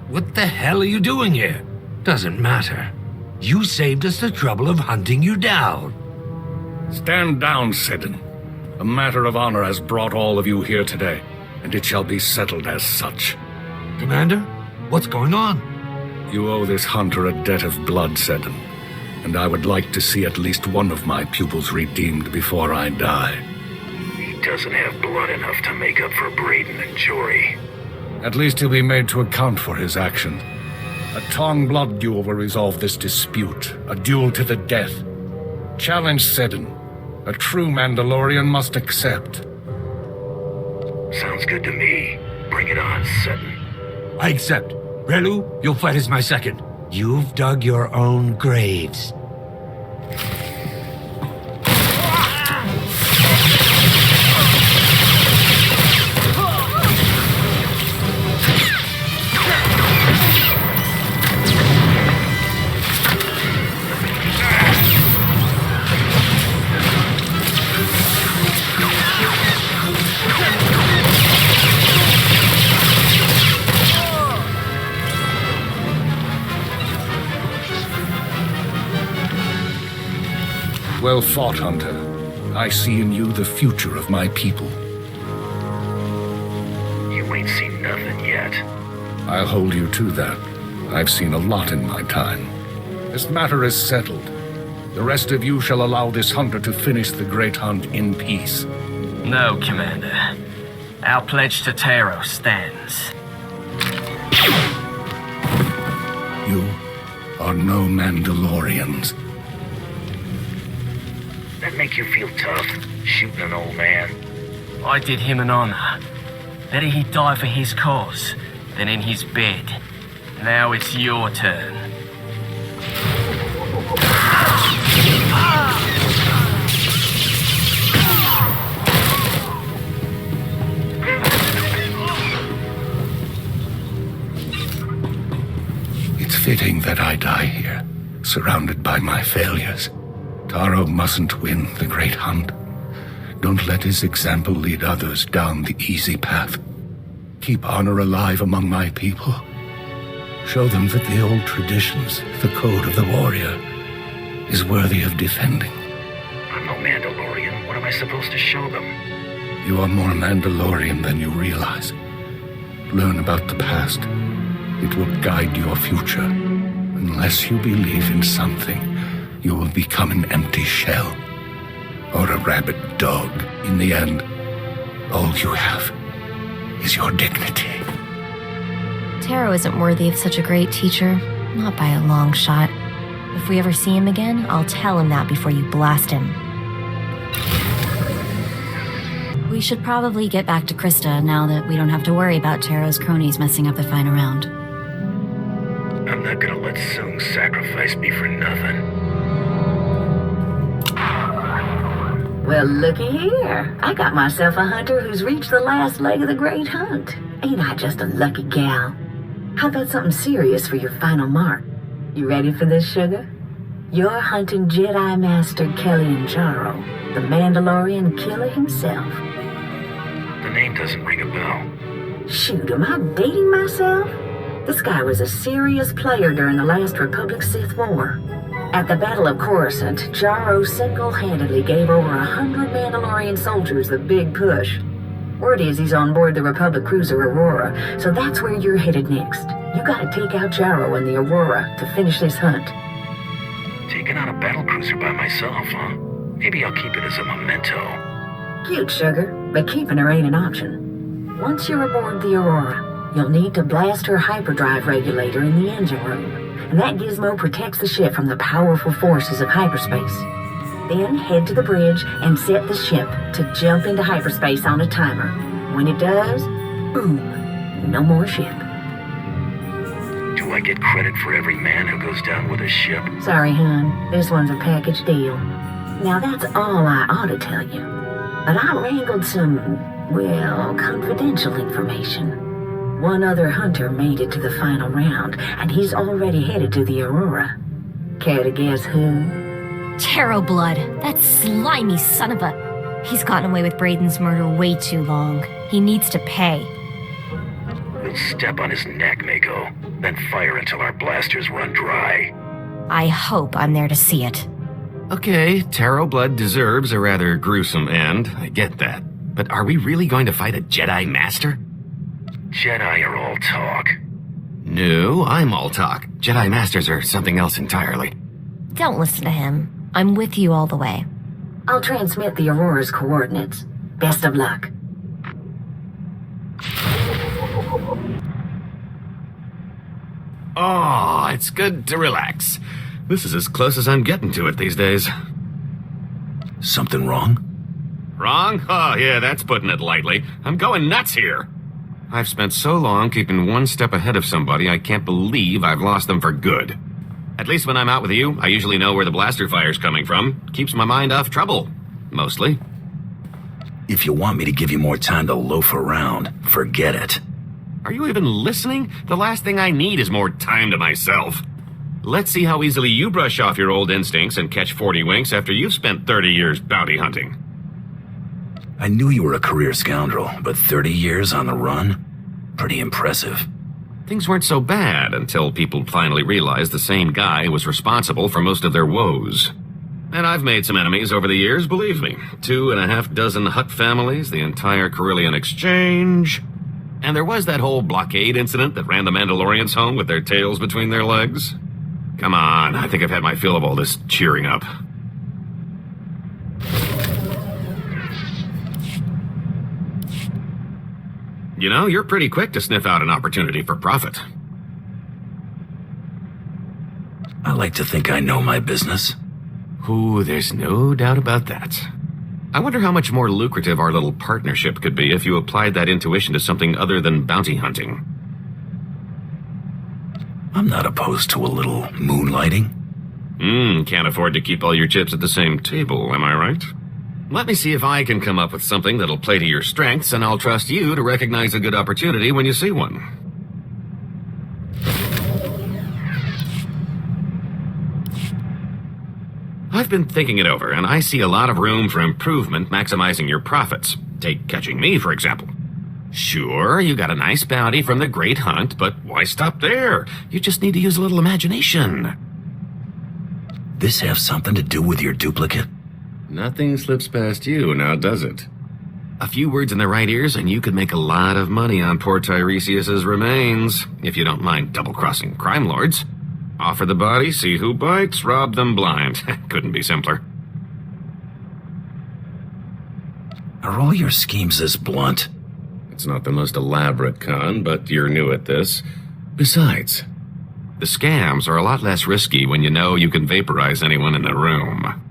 What the hell are you doing here? Doesn't matter. You saved us the trouble of hunting you down. Stand down, Seddon. A matter of honor has brought all of you here today, and it shall be settled as such. Commander, what's going on? You owe this hunter a debt of blood, Seddon, and I would like to see at least one of my pupils redeemed before I die. He doesn't have blood enough to make up for Braden and Jory. At least he'll be made to account for his actions. A Tong blood duel will resolve this dispute, a duel to the death. Challenge Seddon. A true Mandalorian must accept. Sounds good to me. Bring it on, Seddon. I accept. Relu, you'll fight as my second. You've dug your own graves. Well fought, Hunter. I see in you the future of my people. You ain't seen nothing yet. I'll hold you to that. I've seen a lot in my time. This matter is settled. The rest of you shall allow this hunter to finish the great hunt in peace. No, Commander. Our pledge to Taro stands. You are no Mandalorians. That make you feel tough, shooting an old man? I did him an honor. Better he die for his cause than in his bed. Now it's your turn. It's fitting that I die here, surrounded by my failures. Taro mustn't win the great hunt. Don't let his example lead others down the easy path. Keep honor alive among my people. Show them that the old traditions, the code of the warrior, is worthy of defending. I'm no Mandalorian. What am I supposed to show them? You are more Mandalorian than you realize. Learn about the past. It will guide your future. Unless you believe in something, you will become an empty shell, or a rabid dog. In the end, all you have is your dignity. Taro isn't worthy of such a great teacher, not by a long shot. If we ever see him again, I'll tell him that before you blast him. We should probably get back to Krista now that we don't have to worry about Taro's cronies messing up the final round. I'm not gonna let Sung sacrifice me for nothing. Well, looky here. I got myself a hunter who's reached the last leg of the great hunt. Ain't I just a lucky gal? How about something serious for your final mark? You ready for this, sugar? You're hunting Jedi Master Kelly Jaro, the Mandalorian killer himself. The name doesn't ring a bell. Shoot, am I dating myself? This guy was a serious player during the last Republic-Sith War. At the Battle of Coruscant, Jaro single-handedly gave over 100 Mandalorian soldiers the big push. Word is he's on board the Republic cruiser Aurora, so that's where you're headed next. You gotta take out Jaro and the Aurora to finish this hunt. Taking on a battlecruiser by myself, huh? Maybe I'll keep it as a memento. Cute, sugar, but keeping her ain't an option. Once you're aboard the Aurora, you'll need to blast her hyperdrive regulator in the engine room. And that gizmo protects the ship from the powerful forces of hyperspace. Then head to the bridge and set the ship to jump into hyperspace on a timer. When it does, boom, no more ship. Do I get credit for every man who goes down with a ship? Sorry, hon, this one's a package deal. Now that's all I ought to tell you. But I wrangled some, well, confidential information. One other hunter made it to the final round, and he's already headed to the Aurora. Care to guess who? Taro Blood, that slimy son of a... He's gotten away with Braden's murder way too long. He needs to pay. We'll step on his neck, Mako, then fire until our blasters run dry. I hope I'm there to see it. Okay, Taro blood deserves a rather gruesome end, I get that. But are we really going to fight a Jedi Master? Jedi are all talk. No, I'm all talk. Jedi Masters are something else entirely. Don't listen to him. I'm with you all the way. I'll transmit the Aurora's coordinates. Best of luck. Oh, it's good to relax. This is as close as I'm getting to it these days. Something wrong? Wrong? Oh, yeah, that's putting it lightly. I'm going nuts here. I've spent so long keeping one step ahead of somebody, I can't believe I've lost them for good. At least when I'm out with you, I usually know where the blaster fire's coming from. Keeps my mind off trouble. Mostly. If you want me to give you more time to loaf around, forget it. Are you even listening? The last thing I need is more time to myself. Let's see how easily you brush off your old instincts and catch 40 winks after you've spent 30 years bounty hunting. I knew you were a career scoundrel, but 30 years on the run? Pretty impressive. Things weren't so bad until people finally realized the same guy was responsible for most of their woes. And I've made some enemies over the years, believe me. 2.5 Hutt families, the entire Carillion Exchange. And there was that whole blockade incident that ran the Mandalorians home with their tails between their legs. Come on, I think I've had my fill of all this cheering up. You know, you're pretty quick to sniff out an opportunity for profit. I like to think I know my business. Ooh, there's no doubt about that. I wonder how much more lucrative our little partnership could be if you applied that intuition to something other than bounty hunting. I'm not opposed to a little moonlighting. Can't afford to keep all your chips at the same table, am I right? Let me see if I can come up with something that'll play to your strengths, and I'll trust you to recognize a good opportunity when you see one. I've been thinking it over, and I see a lot of room for improvement maximizing your profits. Take catching me, for example. Sure, you got a nice bounty from the Great Hunt, but why stop there? You just need to use a little imagination. This have something to do with your duplicate? Nothing slips past you, now does it? A few words in the right ears, and you could make a lot of money on poor Tiresias's remains, if you don't mind double-crossing crime lords. Offer the body, see who bites, rob them blind. Couldn't be simpler. Are all your schemes this blunt? It's not the most elaborate con, but you're new at this. Besides, the scams are a lot less risky when you know you can vaporize anyone in the room.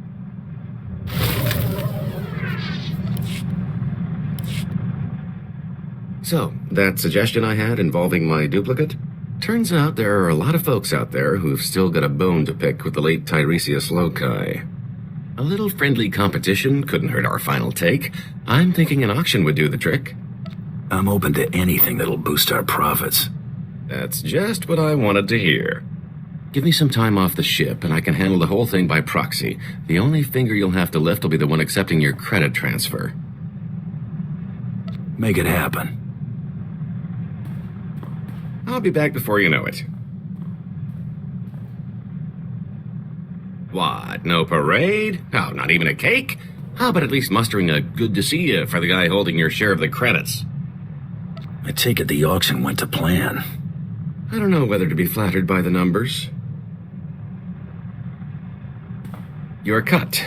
So, that suggestion I had involving my duplicate? Turns out there are a lot of folks out there who've still got a bone to pick with the late Tiresias Loci. A little friendly competition couldn't hurt our final take. I'm thinking an auction would do the trick. I'm open to anything that'll boost our profits. That's just what I wanted to hear. Give me some time off the ship, and I can handle the whole thing by proxy. The only finger you'll have to lift will be the one accepting your credit transfer. Make it happen. I'll be back before you know it. What, no parade? Oh, not even a cake? How about at least mustering a good to see you for the guy holding your share of the credits? I take it the auction went to plan. I don't know whether to be flattered by the numbers. You're cut.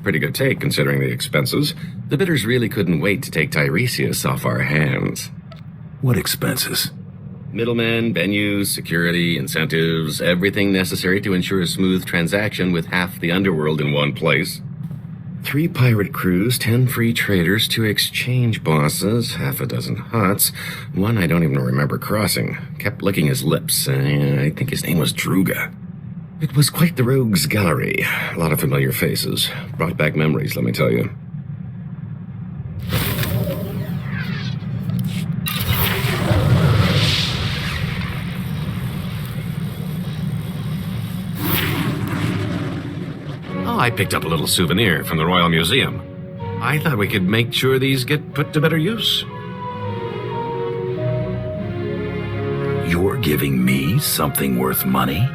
Pretty good take, considering the expenses. The bidders really couldn't wait to take Tiresias off our hands. What expenses? Middlemen, venues, security, incentives, everything necessary to ensure a smooth transaction with half the underworld in one place. 3 pirate crews, 10 free traders, 2 exchange bosses, 6 Hutts, 1 I don't even remember crossing. Kept licking his lips. I think his name was Druga. It was quite the rogues gallery. A lot of familiar faces. Brought back memories, let me tell you. I picked up a little souvenir from the Royal Museum. I thought we could make sure these get put to better use. You're giving me something worth money?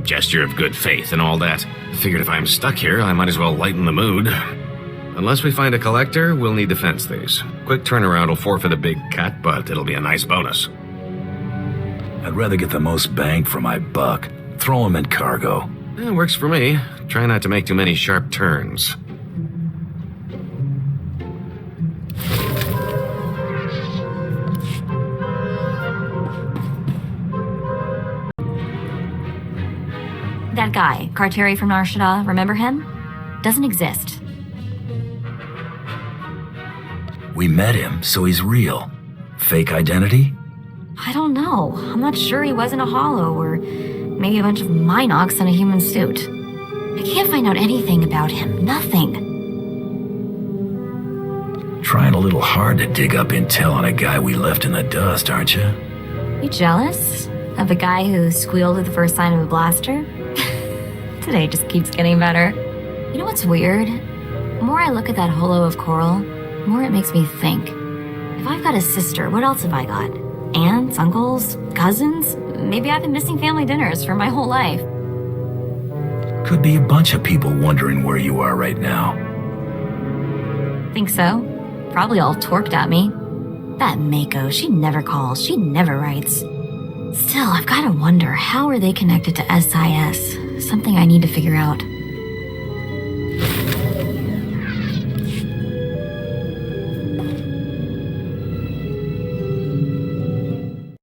Gesture of good faith and all that. Figured if I'm stuck here, I might as well lighten the mood. Unless we find a collector, we'll need to fence these. Quick turnaround will forfeit a big cut, but it'll be a nice bonus. I'd rather get the most bang for my buck. Throw him in cargo. Works for me. Try not to make too many sharp turns. That guy, Carteri from Nar Shaddaa, remember him? Doesn't exist. We met him, so he's real. Fake identity? I don't know. I'm not sure he wasn't a hollow, or maybe a bunch of Minox in a human suit. I can't find out anything about him. Nothing. Trying a little hard to dig up intel on a guy we left in the dust, aren't you? You jealous? Of the guy who squealed at the first sign of a blaster? Today just keeps getting better. You know what's weird? The more I look at that holo of coral, the more it makes me think. If I've got a sister, what else have I got? Aunts, uncles, cousins? Maybe I've been missing family dinners for my whole life. Could be a bunch of people wondering where you are right now. Think so? Probably all torqued at me. That Mako, she never calls, she never writes. Still, I've gotta wonder, how are they connected to SIS? Something I need to figure out.